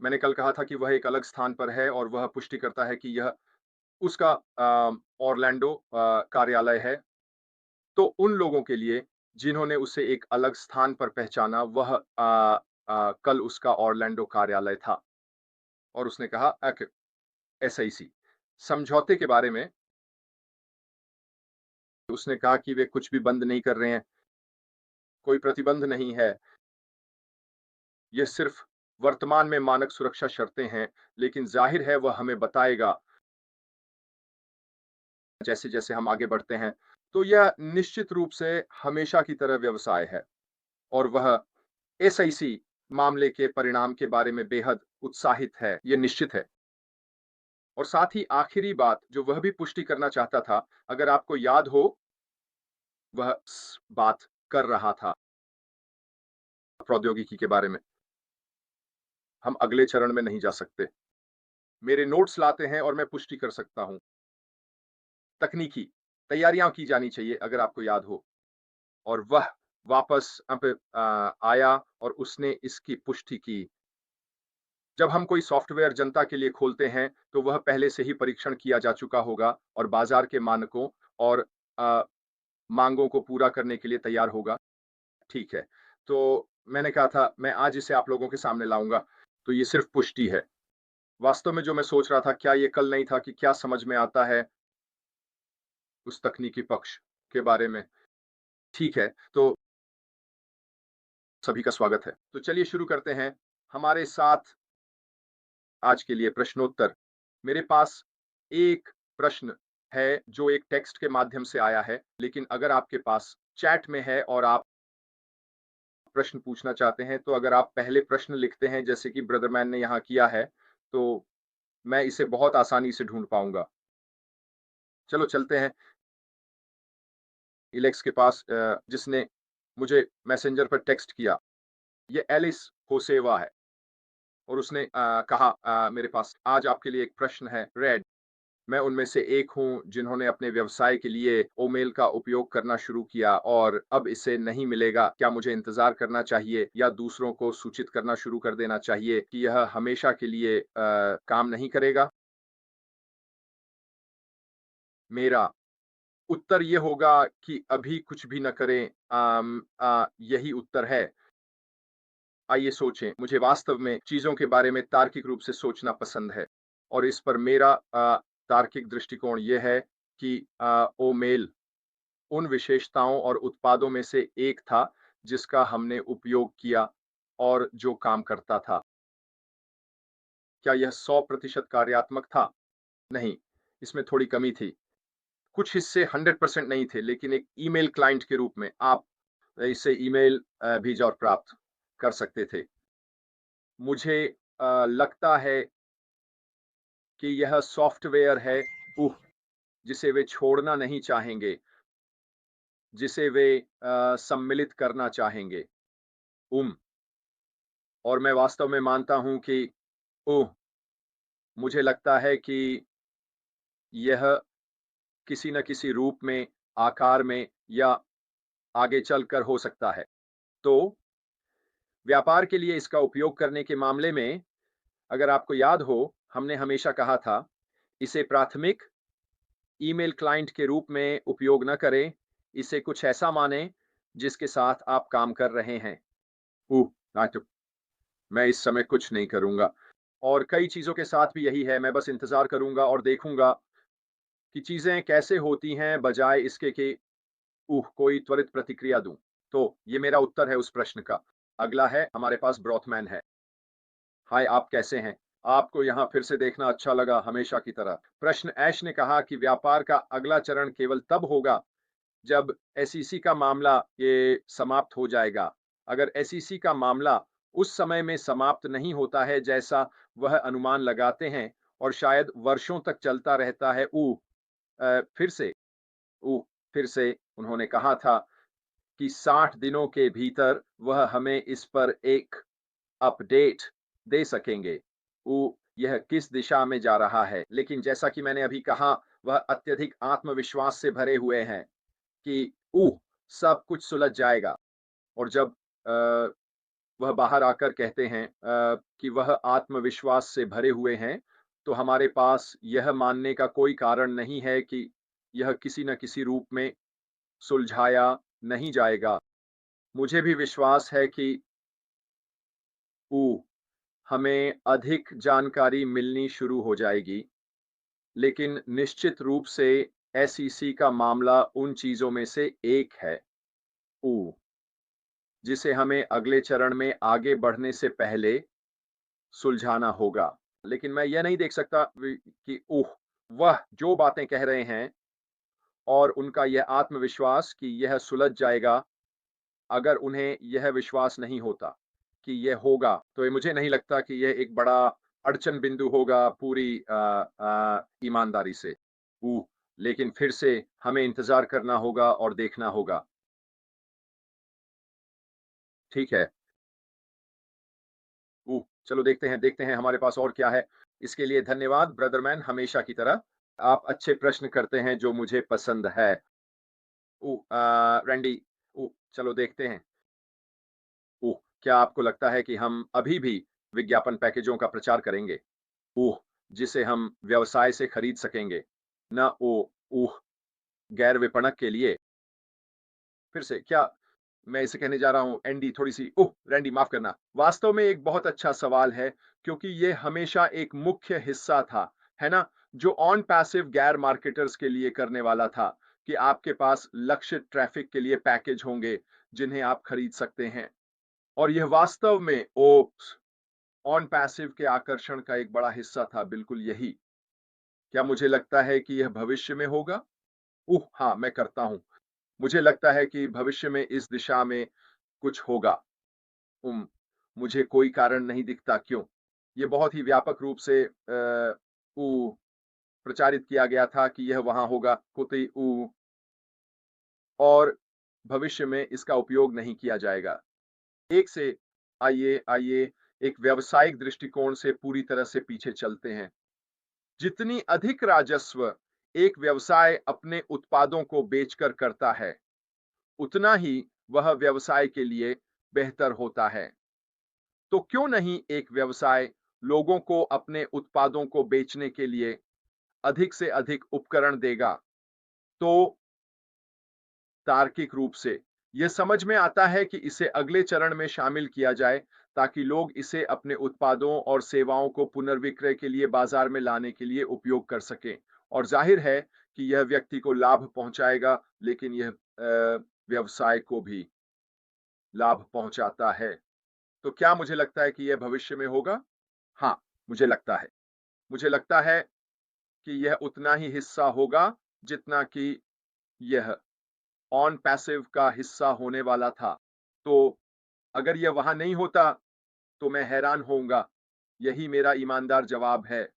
मैंने कल कहा था कि वह एक अलग स्थान पर है और वह पुष्टि करता है कि यह उसका ऑरलैंडो कार्यालय है। तो उन लोगों के लिए जिन्होंने उसे एक अलग स्थान पर पहचाना, वह कल उसका ऑरलैंडो कार्यालय था। और उसने कहा एसआईसी समझौते के बारे में उसने कहा कि वे कुछ भी बंद नहीं कर रहे हैं, कोई प्रतिबंध नहीं है। ये सिर्फ वर्तमान में मानक सुरक्षा शर्तें हैं, लेकिन ज़ाहिर है वह हमें बताएगा जैसे-जैसे हम आगे बढ़ते हैं। तो यह निश्चित रूप से हमेशा की तरह व्यवसाय है और वह एसआईसी मामले के परिणाम के बारे में बेहद उत्साहित है, ये निश्चित है। और साथ ही आखिरी बात जो वह भी पुष्टि करना चाहता था, अगर आपको याद हो, वह बात कर रहा था प्रौद्योगिकी के बारे में। हम अगले चरण में नहीं जा सकते। मेरे नोट्स लाते हैं और मैं पुष्टि कर सकता हूँ। तकनीकी तैयारियां की जानी चाहिए अगर आपको याद हो। और वह वापस आया और उसने इसकी पुष्टि की। जब हम कोई सॉफ्टवेयर जनता के लिए खोलते हैं, तो वह पहले से ही परीक्षण किया जा चुका होगा और बाजार के मानकों और अ, मांगों को पूरा करने के लिए तैयार होगा। ठीक है। तो मैंने कहा था मैं आज इसे आप लोगों के सामने लाऊँगा, तो ये सिर्फ़ पुष्टि है। वास्तव में जो मैं सोच रहा था, क्या ये कल नहीं था कि क्या समझ में आता है उस तकनीकी पक्ष के बारे में? ठीक है, तो सभी का स्वागत है। तो चलिए शुरू करते हैं। हमारे साथ आज के लिए प्रश्नोत्तर। मेरे पास एक प्रश्न है जो एक टेक्स्ट के माध्यम से आया है, लेकिन अगर आपके पास चैट में है और आप प्रश्न पूछना चाहते हैं, तो अगर आप पहले प्रश्न लिखते हैं जैसे कि ब्रदर मैन ने यहाँ किया है, तो मैं इसे बहुत आसानी से ढूँढ पाऊँगा। चलो चलते हैं इलेक्स के पास जिसने मुझे मैसेंजर पर टेक्स्ट किया। ये एलिस होसेवा है और उसने कहा मेरे पास आज आपके लिए एक प्रश्न है रेड। मैं उनमें से एक हूँ जिन्होंने अपने व्यवसाय के लिए ओमेल का उपयोग करना शुरू किया और अब इसे नहीं मिलेगा। क्या मुझे इंतज़ार करना चाहिए या दूसरों को सूचित करना शुरू कर देना चाहिए कि यह हमेशा के लिए काम नहीं करेगा? मेरा उत्तर ये होगा कि अभी कुछ भी न करें। यही उत्तर है। आइए सोचें, मुझे वास्तव में चीज़ों के बारे में तार्किक रूप से सोचना पसंद है और इस पर मेरा तार्किक दृष्टिकोण ये है कि ओमेल उन विशेषताओं और उत्पादों में से एक था जिसका हमने उपयोग किया और जो काम करता था। क्या यह 100% कार्यात्मक था? नहीं, इसमें थोड़ी कमी थी। कुछ हिस्से 100% नहीं थे, लेकिन एक ईमेल क्लाइंट के रूप में आप इससे ईमेल भेजा और प्राप्त कर सकते थे। मुझे लगता है कि यह सॉफ्टवेयर है उह! जिसे वे छोड़ना नहीं चाहेंगे, जिसे वे सम्मिलित करना चाहेंगे। उम, और मैं वास्तव में मानता हूँ कि ओह! मुझे लगता है कि यह किसी न किसी रूप में, आकार में या आगे चलकर हो सकता है। तो व्यापार के लिए इसका उपयोग करने के मामले में, अगर आपको याद हो, हमने हमेशा कहा था, इसे प्राथमिक ईमेल क्लाइंट के रूप में उपयोग न करें, इसे कुछ ऐसा मानें जिसके साथ आप काम कर रहे हैं। ओह! नाटुक, मैं इस समय कुछ नहीं करूँगा और कई चीज़ों के साथ भी यही है, मैं बस इंतज़ार करूँगा और देखूँगा कि चीज़ें कैसे होती हैं बजाय इसके कि कोई त्वरित प्रतिक्रिया दूँ। तो ये मेरा उत्तर है उस प्रश्न का। अगला है हमारे पास ब्रॉथमैन है। हाय, आप कैसे हैं? आपको यहाँ फिर से देखना अच्छा लगा हमेशा की तरह। प्रश्न ऐश ने कहा कि व्यापार का अगला चरण केवल तब होगा जब एसईसी का मामला ये समाप्त हो जाएगा। अगर एसईसी का मामला उस समय में समाप्त नहीं होता है जैसा वह अनुमान लगाते हैं और शायद वर्षों तक चलता रहता है। फिर से ऊ फिर से उन्होंने कहा था कि 60 दिनों के भीतर वह हमें इस पर एक अपडेट दे सकेंगे। यह किस दिशा में जा रहा है। लेकिन जैसा कि मैंने अभी कहा, वह अत्यधिक आत्मविश्वास से भरे हुए हैं कि सब कुछ सुलझ जाएगा और जब अ, वह बाहर आकर कहते हैं कि वह आत्मविश्वास से भरे हुए हैं, तो हमारे पास यह मानने का कोई कारण नहीं है कि यह किसी न किसी रूप में सुलझाया नहीं जाएगा। मुझे भी विश्वास है कि ऊ हमें अधिक जानकारी मिलनी शुरू हो जाएगी, लेकिन निश्चित रूप से एसईसी का मामला उन चीज़ों में से एक है, ऊ जिसे हमें अगले चरण में आगे बढ़ने से पहले सुलझाना होगा। लेकिन मैं यह नहीं देख सकता कि वह जो बातें कह रहे हैं और उनका यह आत्मविश्वास कि यह सुलझ जाएगा, अगर उन्हें यह विश्वास नहीं होता कि यह होगा, तो ये मुझे नहीं लगता कि यह एक बड़ा अड़चन बिंदु होगा पूरी ईमानदारी से। लेकिन फिर से हमें इंतज़ार करना होगा और देखना होगा। ठीक है। चलो देखते हैं हमारे पास और क्या है। इसके लिए धन्यवाद ब्रदर मैन हमेशा की तरह। आप अच्छे प्रश्न करते हैं जो मुझे पसंद है। रैंडी चलो देखते हैं। क्या आपको लगता है कि हम अभी भी विज्ञापन पैकेजों का प्रचार करेंगे? जिसे हम व्यवसाय से खरीद सकेंगे। न गैर विपणक के लिए। फिर से क्या मैं इसे कहने जा रहा हूँ एंडी थोड़ी-सी रैंडी माफ़ करना। वास्तव में एक बहुत अच्छा सवाल है क्योंकि ये हमेशा एक मुख्य हिस्सा था, है ना? जो ऑन पैसिव गैर मार्केटर्स के लिए करने वाला था कि आपके पास लक्षित ट्रैफ़िक के लिए पैकेज होंगे, जिन्हें आप खरीद सकते हैं। और यह वास्तव में ऑन पैसिव के आकर्षण का एक बड़ा हिस्सा था, बिल्कुल यही। क्या मुझे लगता है कि यह भविष्य में होगा? हाँ, मैं करता हूँ। मुझे लगता है कि भविष्य में इस दिशा में कुछ होगा। उम, मुझे कोई कारण नहीं दिखता क्यों? ये बहुत ही व्यापक रूप से उ प्रचारित किया गया था कि यह वहाँ होगा, कुति और भविष्य में इसका उपयोग नहीं किया जाएगा। एक से आइए एक व्यावसायिक दृष्टिकोण से पूरी तरह से पीछे चलते हैं। जितनी अधिक राजस्व एक व्यवसाय अपने उत्पादों को बेचकर करता है, उतना ही वह व्यवसाय के लिए बेहतर होता है। तो क्यों नहीं एक व्यवसाय लोगों को अपने उत्पादों को बेचने के लिए अधिक से अधिक उपकरण देगा? तो तार्किक रूप से यह समझ में आता है कि इसे अगले चरण में शामिल किया जाए ताकि लोग इसे अपने उत्पादों और सेवाओं को पुनर्विक्रय के लिए बाजार में लाने के लिए उपयोग कर सकें। और जाहिर है कि यह व्यक्ति को लाभ पहुंचाएगा, लेकिन यह व्यवसाय को भी लाभ पहुंचाता है। तो क्या मुझे लगता है कि यह भविष्य में होगा? हाँ, मुझे लगता है। मुझे लगता है कि यह उतना ही हिस्सा होगा जितना कि यह ऑन पैसिव का हिस्सा होने वाला था। तो अगर यह वहाँ नहीं होता, तो मैं हैरान होऊँगा। यही मेरा ईमानदार जवाब है।